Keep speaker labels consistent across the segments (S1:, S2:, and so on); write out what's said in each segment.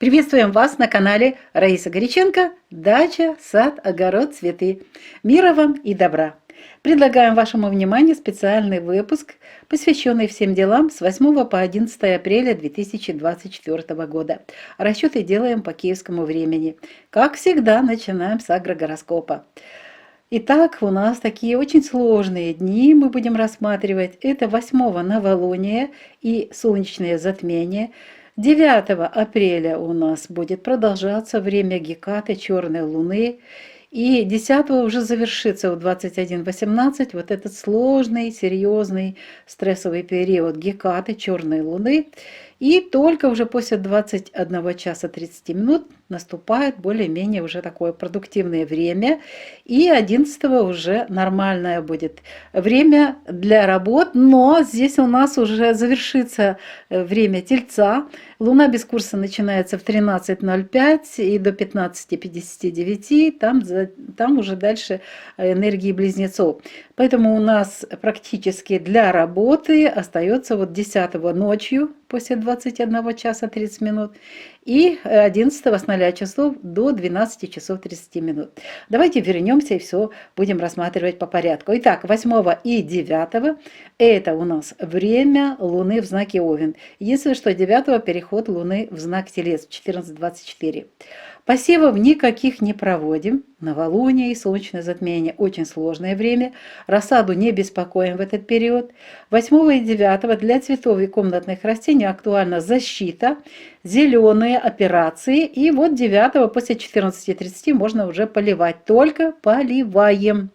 S1: Приветствуем вас на канале Раиса Горяченко «Дача, сад, огород, цветы». Мира вам и добра! Предлагаем вашему вниманию специальный выпуск, посвященный всем делам с 8 по 11 апреля 2024 года. Расчеты делаем по киевскому времени. Как всегда, начинаем с агрогороскопа. Итак, у нас такие очень сложные дни мы будем рассматривать. Это 8 новолуние и солнечное затмение. 9 апреля у нас будет продолжаться время Гекаты, черной луны. И 10 уже завершится в 21:18 вот этот сложный, серьезный, стрессовый период Гекаты, черной луны. И только уже после 21 часа 30 минут наступает более-менее уже такое продуктивное время. И 11 уже нормальное будет время для работ, но здесь у нас уже завершится время Тельца. Луна без курса начинается в 13:05 и до 15:59, там уже дальше энергии близнецов. Поэтому у нас практически для работы остается вот 10 ночью после 21 часа 30 минут и 11 с 0 часов до 12 часов 30 минут. Давайте вернемся и все будем рассматривать по порядку. Итак, 8 и 9 это у нас время Луны в знаке Овен. Единственное, что 9 переход Луны в знак Телец в 14:24. Посевов никаких не проводим. Новолуние и солнечное затмение – очень сложное время. Рассаду не беспокоим в этот период. 8 и 9 для цветов и комнатных растений актуальна защита, зеленые операции. И вот 9 после 14:30 можно уже поливать. Только поливаем.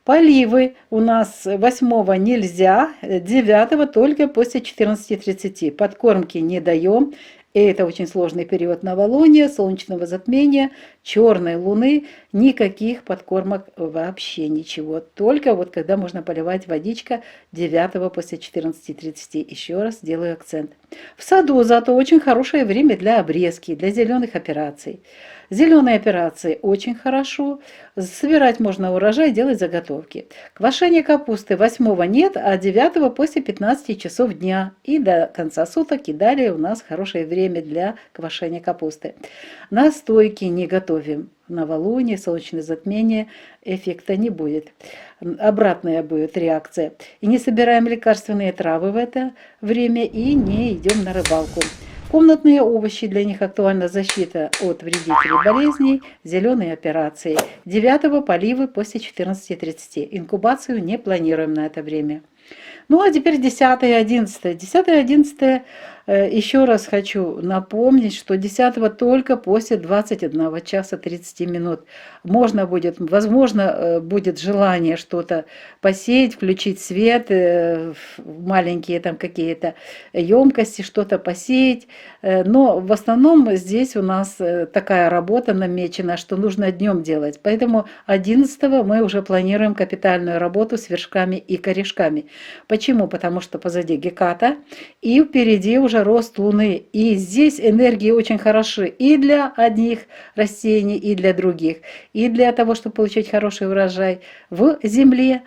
S1: Поливы у нас 8 нельзя, 9 только после 14:30. Подкормки не даем. И это очень сложный период новолуния, солнечного затмения, черной луны, никаких подкормок вообще ничего. Только вот когда можно поливать водичка 9 после 14:30. Еще раз делаю акцент. В саду зато очень хорошее время для обрезки, для зеленых операций. Зеленые операции очень хорошо. Собирать можно урожай, делать заготовки. Квашение капусты 8 нет, а 9 после 15 часов дня. И до конца суток и далее у нас хорошее время для квашения капусты. Настойки не готовим. Новолуние, солнечное затмение, эффекта не будет. Обратная будет реакция. И не собираем лекарственные травы в это время и не идем на рыбалку. Комнатные овощи, для них актуальна защита от вредителей болезней, зеленые операции. 9 поливы после 14:30. Инкубацию не планируем на это время. Ну а теперь 10 и 11. 10 и 11 еще раз хочу напомнить, что 10 только после 21 часа 30 минут. Возможно, будет желание что-то посеять, включить свет, маленькие там какие-то емкости, что-то посеять. Но в основном здесь у нас такая работа намечена, что нужно днем делать. Поэтому 11 мы уже планируем капитальную работу с вершками и корешками. Почему? Потому что позади Геката и впереди уже рост Луны. И здесь энергии очень хороши и для одних растений, и для других. И для того, чтобы получить хороший урожай в земле,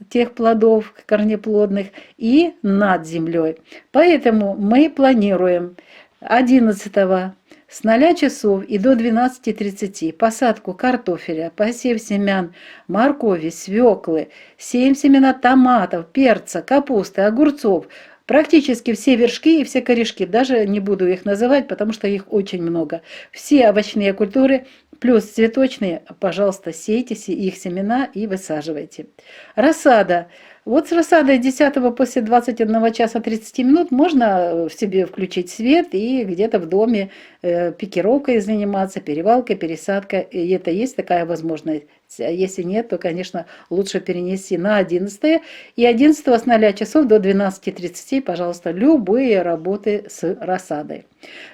S1: тех плодов корнеплодных, и над землей. Поэтому мы планируем 11 с 0 часов и до 12:30 посадку картофеля, посев семян моркови, свеклы, сеем семена томатов, перца, капусты, огурцов, практически все вершки и все корешки, даже не буду их называть, потому что их очень много. Все овощные культуры плюс цветочные, пожалуйста, сейте их семена и высаживайте. Рассада. Вот с рассадой 10 после 21 часа 30 минут можно в себе включить свет и где-то в доме пикировкой заниматься, перевалкой, пересадкой. И это есть такая возможность. Если нет, то, конечно, лучше перенести на 11. И 11 с 0 часов до 12:30, пожалуйста, любые работы с рассадой.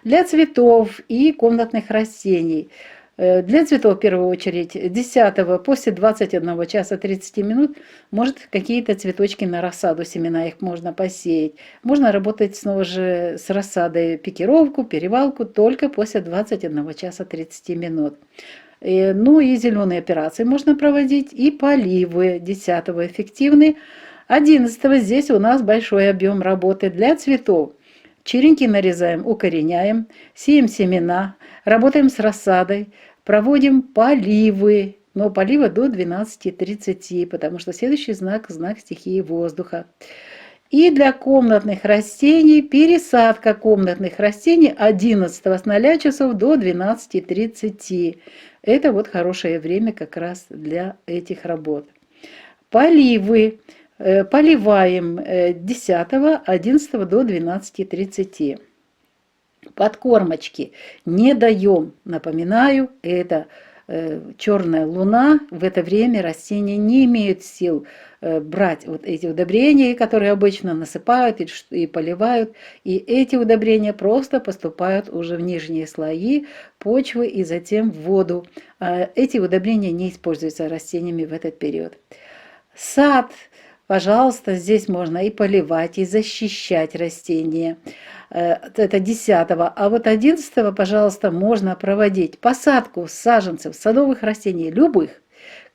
S1: Для цветов и комнатных растений. Для цветов, в первую очередь, 10 после 21 часа 30 минут, может, какие-то цветочки на рассаду, семена их можно посеять. Можно работать снова же с рассадой, пикировку, перевалку, только после 21 часа 30 минут. Ну и зеленые операции можно проводить, и поливы 10 эффективны. 11 здесь у нас большой объем работы для цветов. Черенки нарезаем, укореняем, сеем семена, работаем с рассадой, проводим поливы, но поливы до 12:30, потому что следующий знак – знак стихии воздуха. И для комнатных растений пересадка комнатных растений 11 с 0 часов до 12:30. Это вот хорошее время как раз для этих работ. Поливы. Поливаем 10, 11 до 12:30. Подкормочки не даем. Напоминаю, это черная луна. В это время растения не имеют сил брать вот эти удобрения, которые обычно насыпают и поливают. И эти удобрения просто поступают уже в нижние слои почвы и затем в воду. Эти удобрения не используются растениями в этот период. Сад. Пожалуйста, здесь можно и поливать, и защищать растения. Это 10. А вот 11, пожалуйста, можно проводить посадку саженцев, садовых растений, любых,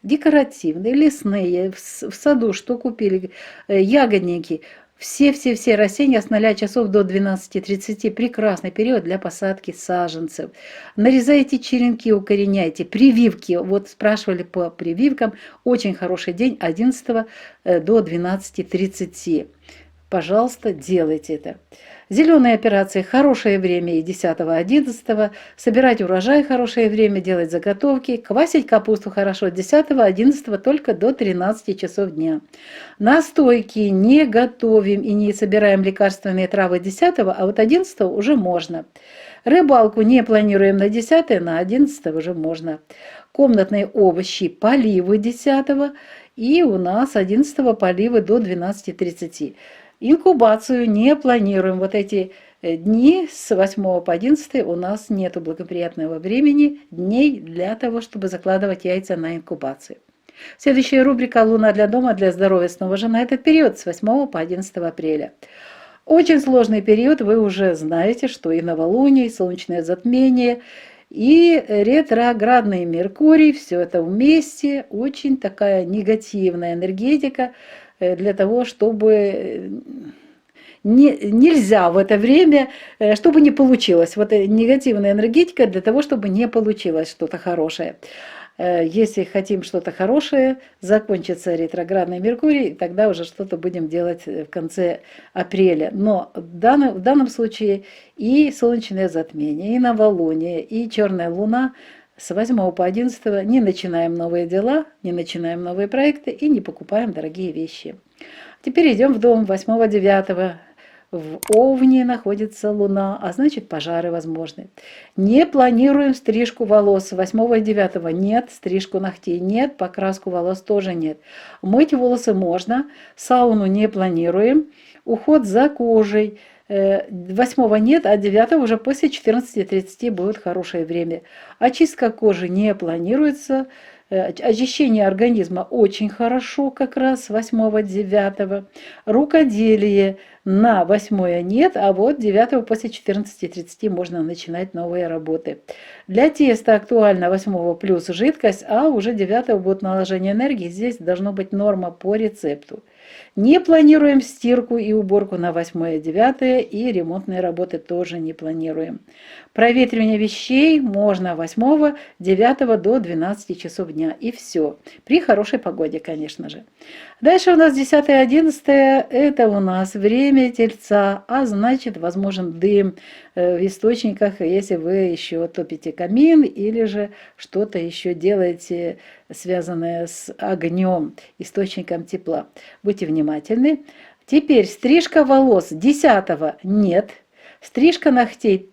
S1: декоративные, лесные, в саду, что купили, ягодники. Все растения с 0 часов до 12:30. Прекрасный период для посадки саженцев. Нарезайте черенки, укореняйте. Прививки. Вот спрашивали по прививкам. Очень хороший день 11 до 12:30. Пожалуйста, делайте это. Зеленые операции – хорошее время и 10, 11. Собирать урожай – хорошее время, делать заготовки. Квасить капусту хорошо 10, 11 только до 13 часов дня. Настойки не готовим и не собираем лекарственные травы 10, а вот 11 уже можно. Рыбалку не планируем на 10, на 11 уже можно. Комнатные овощи, поливы 10, и у нас 11 поливы до 12:30. Инкубацию не планируем. Вот эти дни с 8 по 11 у нас нет благоприятного времени, дней для того, чтобы закладывать яйца на инкубацию. Следующая рубрика «Луна для дома, для здоровья» снова же на этот период с 8 по 11 апреля. Очень сложный период, вы уже знаете, что и новолуние, и солнечное затмение, и ретроградный Меркурий, все это вместе, очень такая негативная энергетика, для того, чтобы нельзя в это время, чтобы не получилось. Вот негативная энергетика для того, чтобы не получилось что-то хорошее. Если хотим что-то хорошее, закончится ретроградный Меркурий, тогда уже что-то будем делать в конце апреля. Но в данном случае и солнечное затмение, и новолуние, и черная луна с 8 по 11 не начинаем новые дела, не начинаем новые проекты и не покупаем дорогие вещи. Теперь идем в дом 8-9. В Овне находится Луна, а значит пожары возможны. Не планируем стрижку волос 8 и 9. Нет, стрижку ногтей нет, покраску волос тоже нет. Мыть волосы можно, сауну не планируем, уход за кожей 8 нет, а 9 уже после 14:30 будет хорошее время. Очистка кожи не планируется. Очищение организма очень хорошо как раз 8-9. Рукоделие на 8 нет, а вот 9 после 14:30 можно начинать новые работы. Для теста актуально 8 плюс жидкость, а уже 9 будет наложение энергии. Здесь должно быть норма по рецепту. Не планируем стирку и уборку на 8-9, и ремонтные работы тоже не планируем. Проветривание вещей можно 8-9 до 12 часов дня, и все. При хорошей погоде, конечно же. Дальше у нас 10-11, это у нас время Тельца, а значит возможен дым в источниках, если вы еще топите камин или же что-то еще делаете, связанное с огнем, источником тепла. Будьте внимательны. Теперь стрижка волос 10 нет. Стрижка ногтей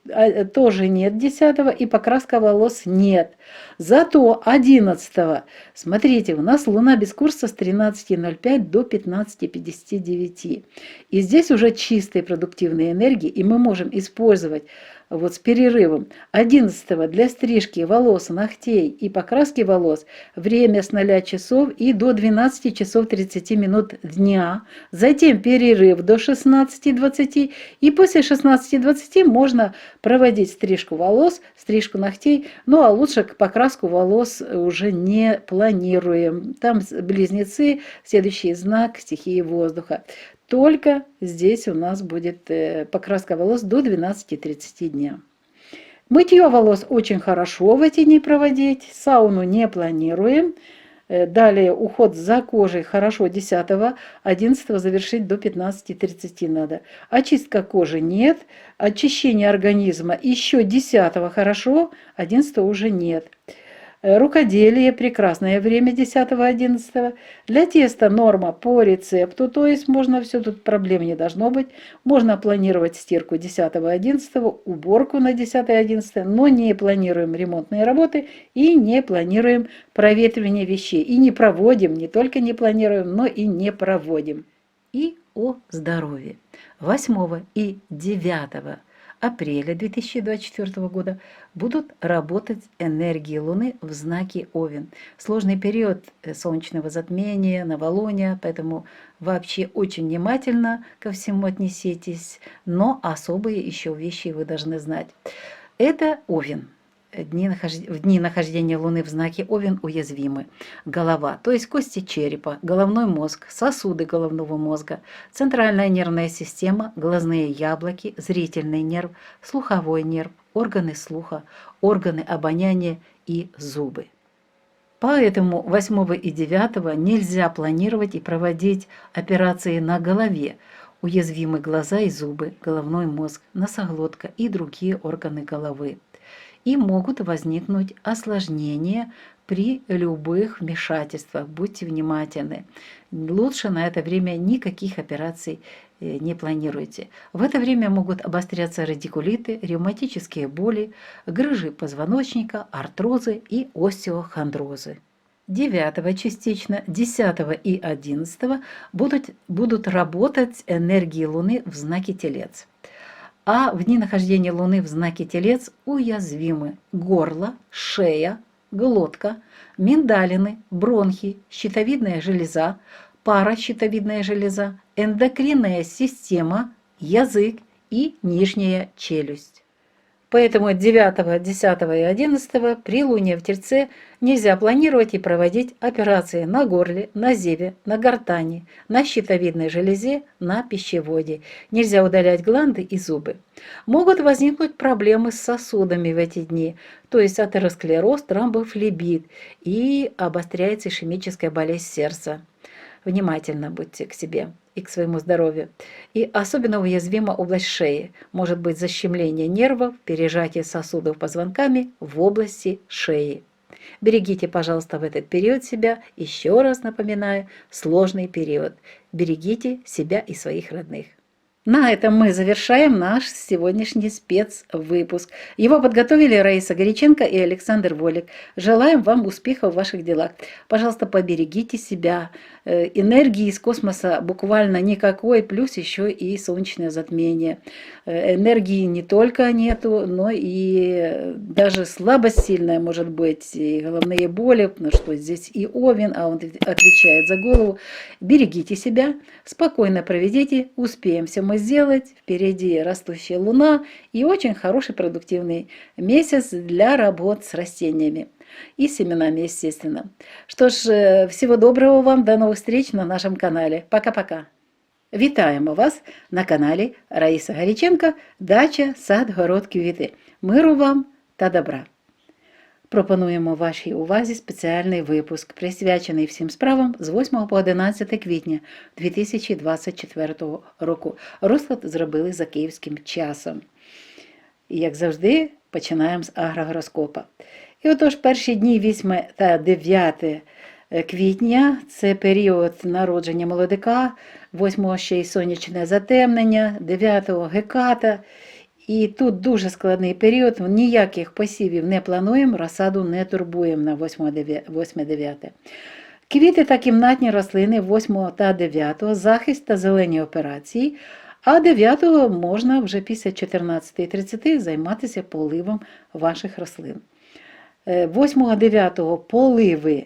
S1: тоже нет 10, и покраска волос нет. Зато 11, смотрите, у нас Луна без курса с 13:05 до 15:59. И здесь уже чистые продуктивные энергии, и мы можем использовать вот с перерывом 11 для стрижки волос, ногтей и покраски волос время с 0 часов и до 12 часов 30 минут дня. Затем перерыв до 16:20, и после 16:20 можно проводить стрижку волос, стрижку ногтей, ну а лучше покраску волос уже не планируем. Там близнецы, следующий знак стихии воздуха. только здесь у нас будет покраска волос до 12-30 дня. Мытье волос очень хорошо в эти дни проводить, сауну не планируем. Далее уход за кожей хорошо 10-11 завершить до 15-30 надо. Очистка кожи нет, очищение организма еще 10 хорошо, 11 уже нет. Рукоделие – прекрасное время 10-11. Для теста норма по рецепту, то есть можно все, тут проблем не должно быть. Можно планировать стирку 10-11, уборку на 10-11, но не планируем ремонтные работы и не планируем проветривание вещей. И не проводим, не только не планируем, но и не проводим. И о здоровье. 8 и 9 апреля 2024 года будут работать энергии Луны в знаке Овен. Сложный период солнечного затмения, новолуния, поэтому вообще очень внимательно ко всему отнеситесь, но особые еще вещи вы должны знать. Это Овен. В дни нахождения Луны в знаке Овен уязвимы голова, то есть кости черепа, головной мозг, сосуды головного мозга, центральная нервная система, глазные яблоки, зрительный нерв, слуховой нерв, органы слуха, органы обоняния и зубы. Поэтому 8 и 9 нельзя планировать и проводить операции на голове. Уязвимы глаза и зубы, головной мозг, носоглотка и другие органы головы. И могут возникнуть осложнения при любых вмешательствах. Будьте внимательны. Лучше на это время никаких операций не планируйте. В это время могут обостряться радикулиты, ревматические боли, грыжи позвоночника, артрозы и остеохондрозы. 9 частично, 10 и 11 будут работать энергии Луны в знаке Телец. А в дни нахождения Луны в знаке Телец уязвимы горло, шея, глотка, миндалины, бронхи, щитовидная железа, паращитовидная железа, эндокринная система, язык и нижняя челюсть. Поэтому 9, 10 и 11 при Луне в Тельце нельзя планировать и проводить операции на горле, на зеве, на гортани, на щитовидной железе, на пищеводе. Нельзя удалять гланды и зубы. Могут возникнуть проблемы с сосудами в эти дни, то есть атеросклероз, тромбофлебит и обостряется ишемическая болезнь сердца. Внимательно будьте к себе и к своему здоровью. И особенно уязвима область шеи. Может быть защемление нервов, пережатие сосудов позвонками в области шеи. Берегите, пожалуйста, в этот период себя. Еще раз напоминаю, сложный период. Берегите себя и своих родных. На этом мы завершаем наш сегодняшний спецвыпуск. Его подготовили Раиса Горяченко и Александр Волик. Желаем вам успехов в ваших делах. Пожалуйста, поберегите себя. Энергии из космоса буквально никакой, плюс еще и солнечное затмение. Энергии не только нету, но и даже слабость сильная может быть, и головные боли, потому что здесь и Овен, а он отвечает за голову. Берегите себя, спокойно проведите, успеем все мы сделать. Впереди растущая Луна и очень хороший продуктивный месяц для работ с растениями и семенами, естественно. Что ж, всего доброго вам, до новых встреч на нашем канале. Пока-пока. Вітаємо вас на каналі Раїса Горяченко «Дача, сад, город, квіти». Миру вам та добра. Пропонуємо вашій увазі спеціальний випуск, присвячений всім справам з 8 по 11 квітня 2024 року. Розклад зробили за київським часом. І, як завжди, починаємо з агрогороскопа. І отож, перші дні 8 та 9 квітня – це період народження молодика, 8 ще й сонячне затемнення, 9 геката. І тут дуже складний період, ніяких посівів не плануємо, розсаду не турбуємо на 8-9. Квіти та кімнатні рослини 8 та 9, захист та зелені операції, а 9 можна вже після 14:30 займатися поливом ваших рослин. 8-9 поливи,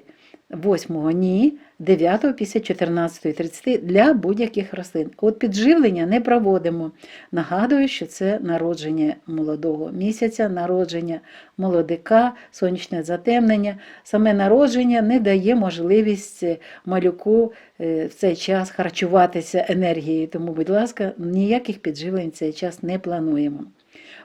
S1: 8 ні, 9 після 14:30 для будь-яких рослин. От підживлення не проводимо. Нагадую, що це народження молодого місяця, народження молодика, сонячне затемнення. Саме народження не дає можливість малюку в цей час харчуватися енергією, тому, будь ласка, ніяких підживлень в цей час не плануємо.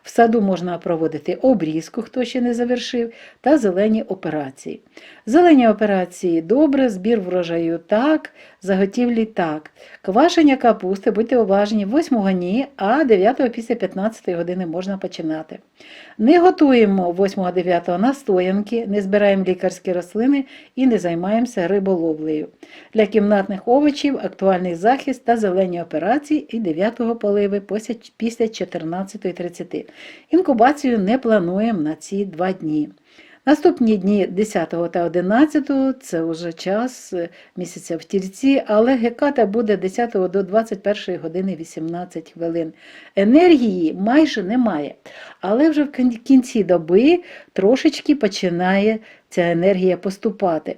S1: В саду можна проводити обрізку, хто ще не завершив, та зелені операції. Зелені операції добре, збір врожаю так, заготівлі так. Квашення капусти, будьте уважні, 8-го ні, а 9-го після 15-ї години можна починати. Не готуємо 8-9 настоянки, не збираємо лікарські рослини і не займаємося риболовлею. Для кімнатних овочів актуальний захист та зелені операції і 9-го поливи після 14:30. Інкубацію не плануємо на ці 2 дні. Наступні дні 10 та 11 – це вже час місяця в Тільці, але геката буде 10 до 21 години 18 хвилин. Енергії майже немає, але вже в кінці доби трошечки починає ця енергія поступати.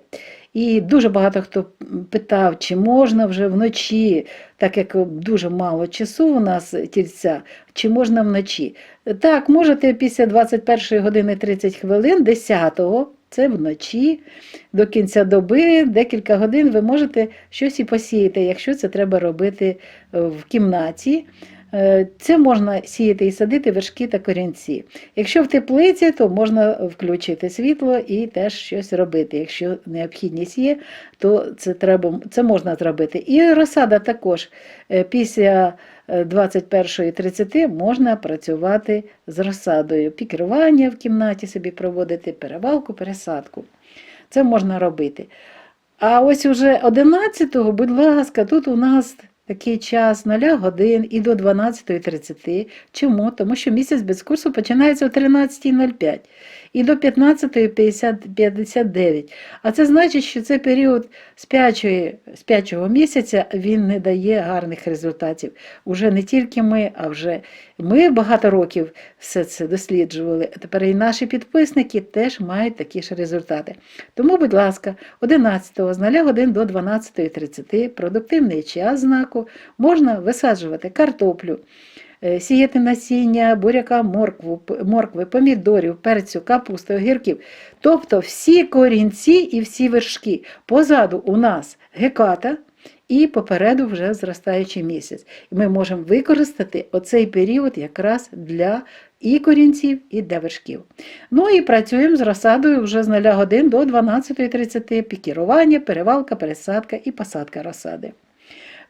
S1: І дуже багато хто питав, чи можна вже вночі, так як дуже мало часу у нас Тільця, чи можна вночі. Так, можете після 21 години 30 хвилин, 10-го, це вночі, до кінця доби, декілька годин ви можете щось і посіяти, якщо це треба робити в кімнаті. Це можна сіяти і садити вершки та корінці. Якщо в теплиці, то можна включити світло і теж щось робити. Якщо необхідність є, то це можна зробити. І розсада також після 21:30 можна працювати з розсадою. Пікірування в кімнаті собі проводити, перевалку, пересадку. Це можна робити. А ось уже 11-го, будь ласка, тут у нас такий час 0 годин і до 12:30. Чому? Тому що місяць без курсу починається о 13:05 і до 15:59. А це значить, що цей період спячого місяця він не дає гарних результатів. Уже не тільки ми, а вже ми багато років все це досліджували. А тепер і наші підписники теж мають такі ж результати. Тому, будь ласка, 11-го з 0 годин до 12:30 продуктивний час знаку можна висаджувати картоплю, сіяти насіння, буряка, моркви, помідорів, перцю, капусти, огірків. Тобто всі корінці і всі вершки. Позаду у нас геката і попереду вже зростаючий місяць. І ми можемо використати оцей період якраз для і корінців, і для вершків. Ну і працюємо з розсадою вже з 0 годин до 12:30. Пікірування, перевалка, пересадка і посадка розсади.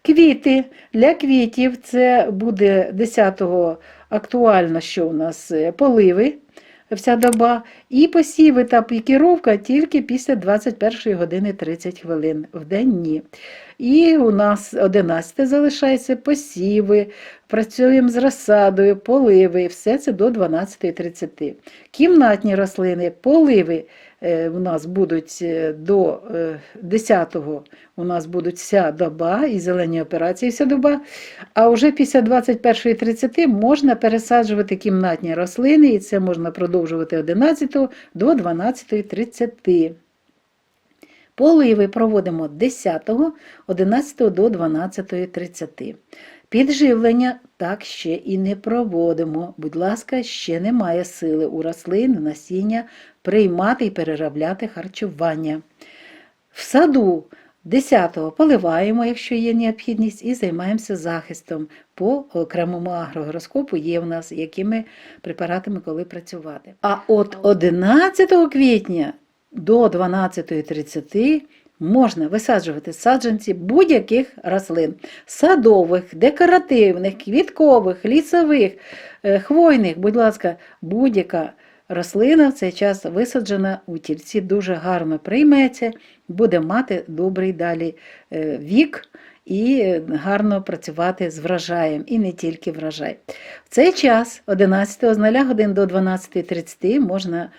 S1: Квіти. Для квітів це буде 10-го актуально, що у нас поливи вся доба, і посіви та пікіровка тільки після 21 години 30 хвилин, в день ні. І у нас 11 залишається посіви, працюємо з розсадою, поливи, все це до 12:30. Кімнатні рослини, поливи у нас будуть до 10-го, у нас будуть вся доба і зелені операції вся доба, а вже після 21:30 можна пересаджувати кімнатні рослини, і це можна продовжувати 11 до 12:30. Поливи проводимо 10-го, 11 до 12:30. Підживлення так ще і не проводимо. Будь ласка, ще немає сили у рослин, насіння приймати і переробляти харчування. В саду 10-го поливаємо, якщо є необхідність, і займаємося захистом. По окремому агрогороскопу є в нас, якими препаратами коли працювати. А от 11 квітня до 12:30 можна висаджувати саджанці будь-яких рослин. Садових, декоративних, квіткових, лісових, хвойних. Будь ласка, будь-яка рослина в цей час висаджена у Тільці дуже гарно прийметься, буде мати добрий далі вік і гарно працювати з врожаєм, і не тільки врожай. В цей час, 11 з 0 годин до 12:30, можна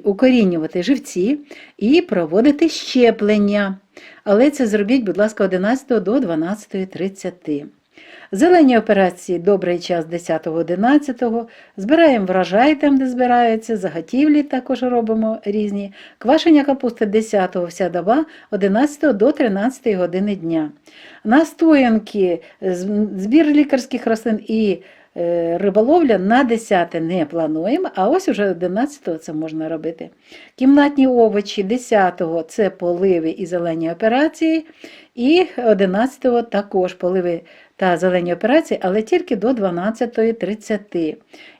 S1: укорінювати живці і проводити щеплення. Але це зробіть, будь ласка, 11 до 12:30. Зелені операції добрий час 10-11, збираємо врожай там, де збираються, заготівлі також робимо різні. Квашення капусти 10-го вся доба, 11 до 13 години дня. Настоянки, збір лікарських рослин і риболовля на 10 не плануємо, а ось уже 11-го це можна робити. Кімнатні овочі 10-го це поливи і зелені операції, і 11-го також поливи та зелені операції, але тільки до 12:30.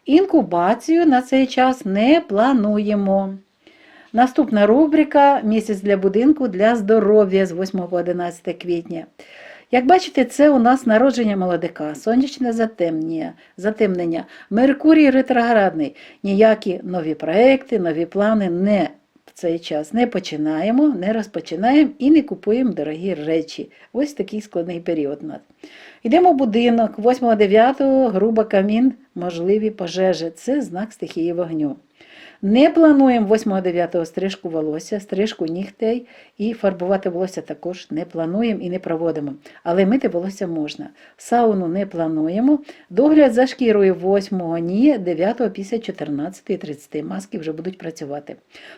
S1: Інкубацію на цей час не плануємо. Наступна рубрика «Місяць для будинку для здоров'я» з 8 по 11 квітня. Як бачите, це у нас народження молодика, сонячне затемнення, Меркурій ретроградний. Ніякі нові проекти, нові плани в цей час не починаємо, не розпочинаємо і не купуємо дорогі речі. Ось такий складний період у нас. Йдемо в будинок, 8-9 грубо камін, можливі пожежі. Це знак стихії вогню. Не плануємо 8-9 стрижку волосся, стрижку нігтей і фарбувати волосся також не плануємо і не проводимо. Але мити волосся можна. Сауну не плануємо. Догляд за шкірою 8-го ні, 9-го після 14:30 маски вже будуть працювати.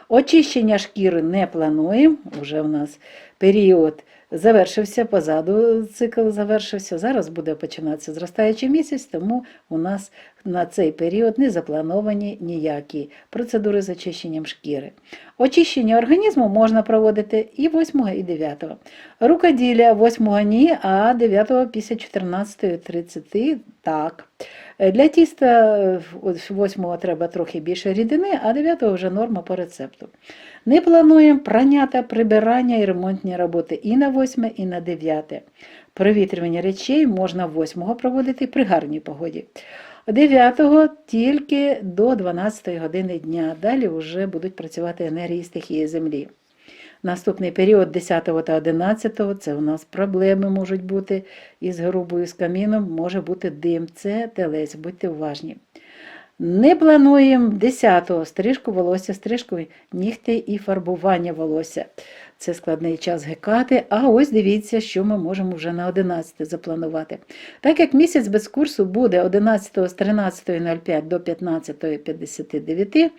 S1: Очищення шкіри не плануємо, вже у нас період завершився, позаду цикл завершився, зараз буде починатися зростаючий місяць, тому у нас на цей період не заплановані ніякі процедури з очищенням шкіри. Очищення організму можна проводити і 8-го, і 9-го. Рукоділля 8-го ні, а 9-го після 14:30 так. Для тіста 8-го треба трохи більше рідини, а 9-го вже норма по рецепту. Не плануємо прання та прибирання і ремонтні роботи і на 8, і на 9. Провітрювання речей можна 8-го проводити при гарній погоді. 9-го тільки до 12 години дня. Далі вже будуть працювати енергії стихії Землі. Наступний період 10 та 11 це у нас проблеми можуть бути із грубою, з каміном, може бути дим, це телець, будьте уважні. Не плануємо 10-го стрижку волосся, стрижку нігтей і фарбування волосся. Це складний час гекати, а ось дивіться, що ми можемо вже на 11 запланувати. Так як місяць без курсу буде 11 з 13:05 до 15:59,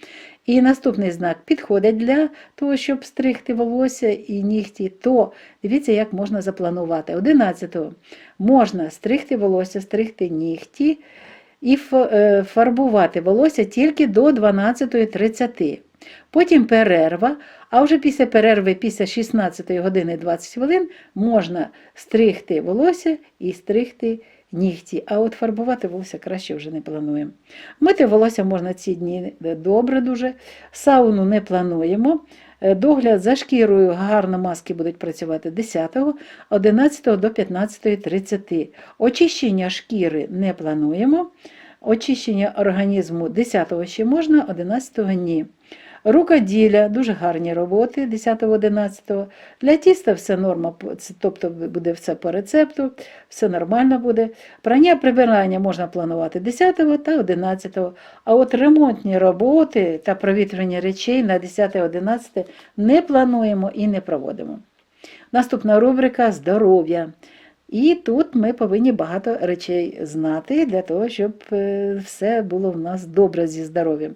S1: і наступний знак підходить для того, щоб стригти волосся і нігті, то дивіться, як можна запланувати. 11-го можна стригти волосся, стригти нігті, і фарбувати волосся тільки до 12:30. Потім перерва, а вже після перерви, після 16 години 20 хвилин, можна стригти волосся і стригти нігті. А от фарбувати волосся краще вже не плануємо. Мити волосся можна ці дні добре дуже. Сауну не плануємо. Догляд за шкірою, гарно маски будуть працювати 10-го, 11 до 15:30. Очищення шкіри не плануємо. Очищення організму 10-го ще можна, 11-го ні. Рукоділля, дуже гарні роботи 10-11. Для тіста все норма, тобто буде все по рецепту, все нормально буде. Прання, прибирання можна планувати 10 та 11. А от ремонтні роботи та провітрювання речей на 10-11 не плануємо і не проводимо. Наступна рубрика «Здоров'я». І тут ми повинні багато речей знати для того, щоб все було в нас добре зі здоров'ям.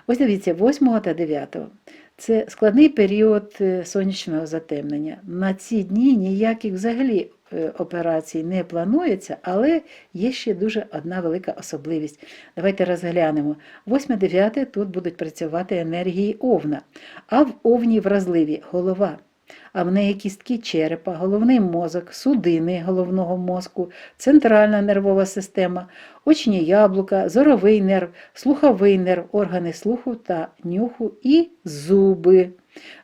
S1: Ось дивіться, 8 та 9. Це складний період сонячного затемнення. На ці дні ніяких взагалі операцій не планується, але є ще дуже одна велика особливість. Давайте розглянемо. 8-9 тут будуть працювати енергії Овна, а в Овні вразливі голова. А в неї кістки черепа, головний мозок, судини головного мозку, центральна нервова система, очні яблука, зоровий нерв, слуховий нерв, органи слуху та нюху і зуби.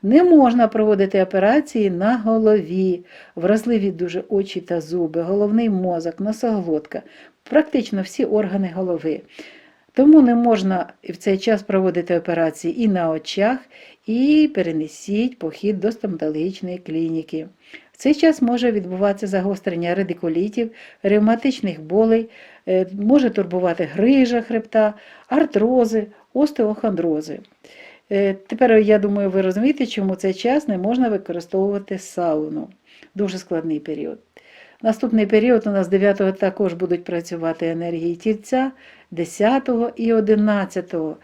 S1: Не можна проводити операції на голові, вразливі дуже очі та зуби, головний мозок, носоглотка, практично всі органи голови. Тому не можна в цей час проводити операції і на очах, і перенесіть похід до стоматологічної клініки. В цей час може відбуватися загострення радикулітів, ревматичних болей, може турбувати грижа хребта, артрози, остеохондрози. Тепер, я думаю, ви розумієте, чому в цей час не можна використовувати сауну. Дуже складний період. Наступний період у нас 9-го також будуть працювати енергії Тільця, 10-го і 11-го.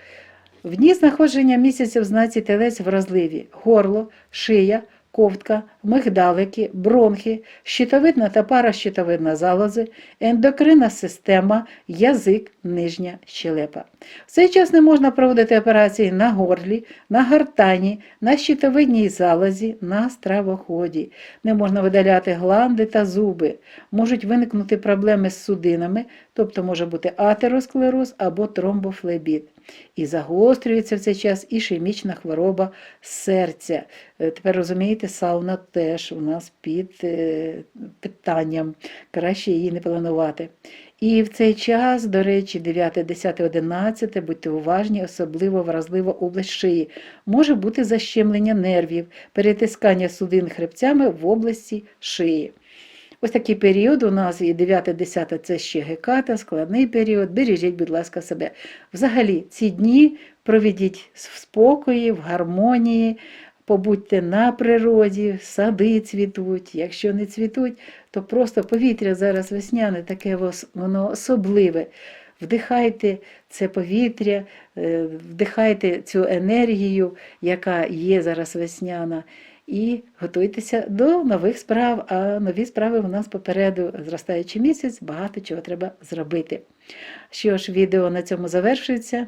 S1: В дні знаходження місяця в знаці Телець вразливі горло, шия, ковтка, мигдалики, бронхи, щитовидна та паращитовидна залози, ендокринна система, язик, нижня щелепа. В цей час не можна проводити операції на горлі, на гортані, на щитовидній залозі, на стравоході. Не можна видаляти гланди та зуби. Можуть виникнути проблеми з судинами, тобто може бути атеросклероз або тромбофлебіт. І загострюється в цей час ішемічна хвороба серця. Тепер розумієте, сауна теж у нас під питанням. Краще її не планувати. І в цей час, до речі, 9, 10, 11, будьте уважні, особливо вразлива область шиї. Може бути защемлення нервів, перетискання судин хребцями в області шиї. Ось такий період у нас і 9-10 це ще геката, складний період. Бережіть, будь ласка, себе. Взагалі, ці дні проведіть в спокої, в гармонії, побудьте на природі, сади цвітуть. Якщо не цвітуть, то просто повітря зараз весняне, таке воно особливе. Вдихайте це повітря, вдихайте цю енергію, яка є зараз весняна. І готуйтеся до нових справ, а нові справи у нас попереду. Зростаючий місяць, багато чого треба зробити. Що ж, відео на цьому завершується.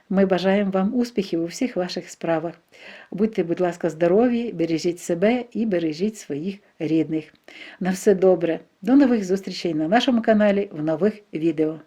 S1: Ми бажаємо вам успіхів у всіх ваших справах. Будьте, будь ласка, здорові, бережіть себе і бережіть своїх рідних. На все добре. До нових зустрічей на нашому каналі в нових відео.